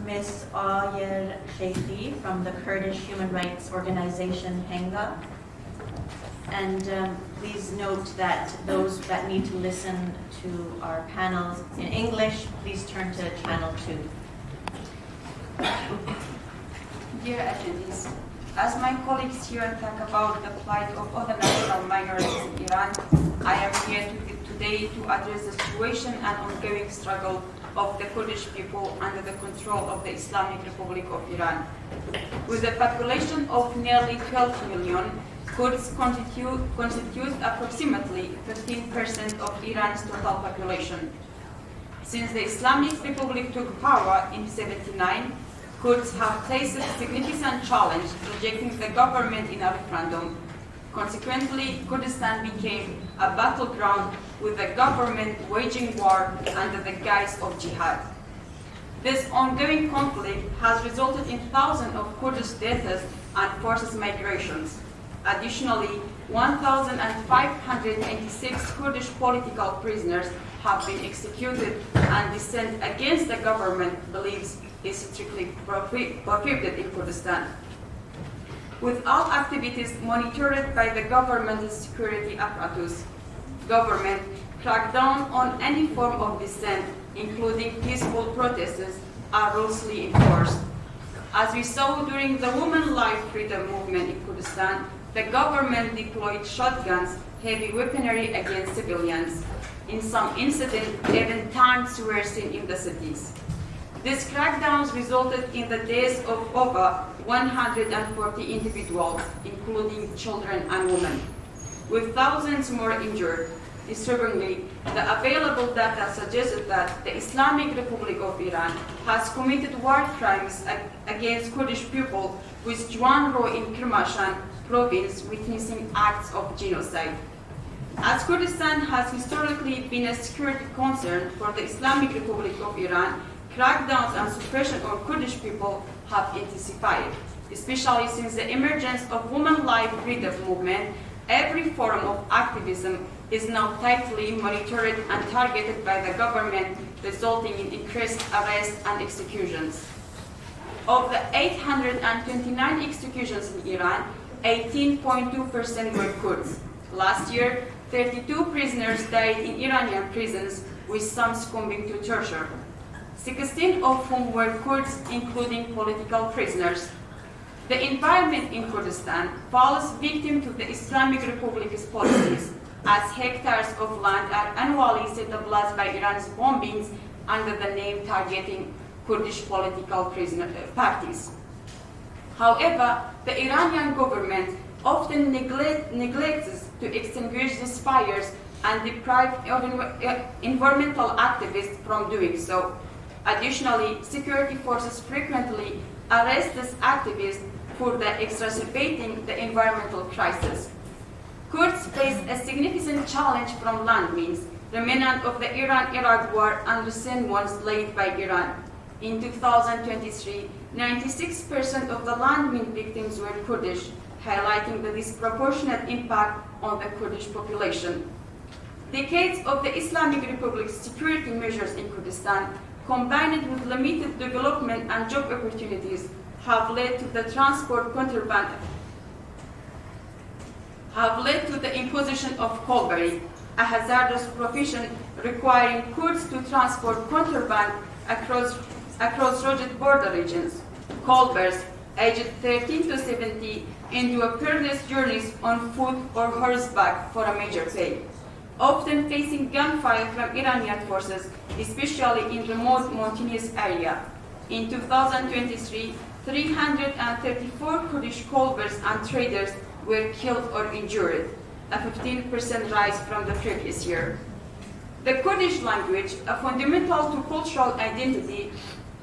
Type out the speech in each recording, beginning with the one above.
Ms. Awyar SHEKHY from the Kurdish human rights organization Hengaw. And please note that those that need to listen to our panels in English, please turn to channel 2. Dear attendees, as my colleagues here talk about the plight of other national minorities in Iran, I am here today to address the situation and ongoing struggle of the Kurdish people under the control of the Islamic Republic of Iran. With a population of nearly 12 million, Kurds constitute approximately 15% of Iran's total population. Since the Islamic Republic took power in 1979, Kurds have faced a significant challenge rejecting the government in a referendum. Consequently, Kurdistan became a battleground with the government waging war under the guise of jihad. This ongoing conflict has resulted in thousands of Kurdish deaths and forced migrations. Additionally, 1,586 Kurdish political prisoners have been executed, and dissent against the government beliefs is strictly prohibited in Kurdistan. With all activities monitored by the government's security apparatus, government crackdown on any form of dissent, including peaceful protests, are ruthlessly enforced. As we saw during the Women's Life Freedom movement in Kurdistan, the government deployed shotguns, heavy weaponry against civilians. In some incidents, even tanks were seen in the cities. These crackdowns resulted in the deaths of over 140 individuals, including children and women, with thousands more injured. Disturbingly, the available data suggested that the Islamic Republic of Iran has committed war crimes against Kurdish people, with one row in Kermanshah province witnessing acts of genocide. As Kurdistan has historically been a security concern for the Islamic Republic of Iran, crackdowns and suppression of Kurdish people have intensified, especially since the emergence of Women's Life Freedom movement. Every form of activism is now tightly monitored and targeted by the government, resulting in increased arrests and executions. Of the 829 executions in Iran, 18.2% were Kurds. Last year, 32 prisoners died in Iranian prisons, with some succumbing to torture. 16 of whom were Kurds, including political prisoners. The environment in Kurdistan falls victim to the Islamic Republic's policies, as hectares of land are annually set ablaze by Iran's bombings under the name targeting Kurdish political prisoner parties. However, the Iranian government often neglects to extinguish these fires and deprive environmental activists from doing so. Additionally, security forces frequently arrest these activists for exacerbating the environmental crisis. Kurds face a significant challenge from landmines, remnant of the Iran-Iraq war and recent ones laid by Iran. In 2023, 96% of the landmine victims were Kurdish, highlighting the disproportionate impact on the Kurdish population. Decades of the Islamic Republic's security measures in Kurdistan, combined with limited development and job opportunities, have led to the imposition of coalbearing, a hazardous profession requiring Kurds to transport contraband across rugged border regions. Coalbearers, aged 13 to 70, endure perilous journeys on foot or horseback for a major pay, often facing gunfire from Iranian forces, especially in remote mountainous areas. In 2023, 334 Kurdish coalbearers and traders were killed or injured, a 15% rise from the previous year. The Kurdish language, a fundamental to cultural identity,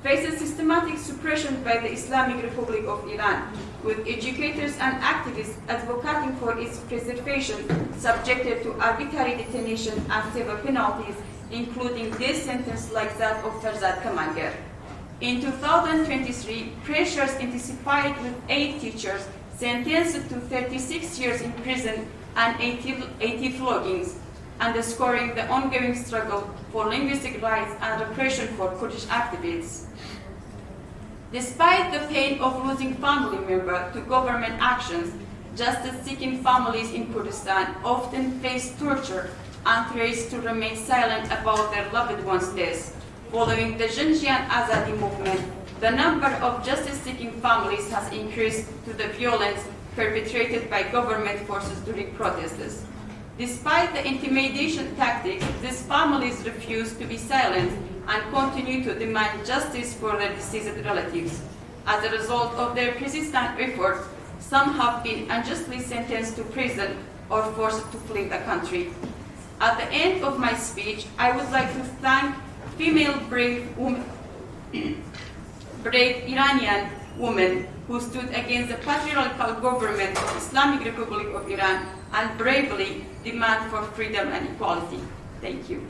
faces systematic suppression by the Islamic Republic of Iran, with educators and activists advocating for its preservation subjected to arbitrary detention and severe penalties, including death sentence like that of Farzad Kamanger. In 2023, pressures intensified with 8 teachers sentenced to 36 years in prison and 80 floggings, underscoring the ongoing struggle for linguistic rights and repression for Kurdish activists. Despite the pain of losing family members to government actions, justice-seeking families in Kurdistan often face torture and threats to remain silent about their loved ones' deaths. Following the Xinjiang Azadi movement, the number of justice-seeking families has increased to the violence perpetrated by government forces during protests. Despite the intimidation tactics, these families refuse to be silent and continue to demand justice for their deceased relatives. As a result of their persistent efforts, some have been unjustly sentenced to prison or forced to flee the country. At the end of my speech, I would like to thank female brave Iranian women who stood against the patriarchal government of Islamic Republic of Iran and bravely demand for freedom and equality. Thank you.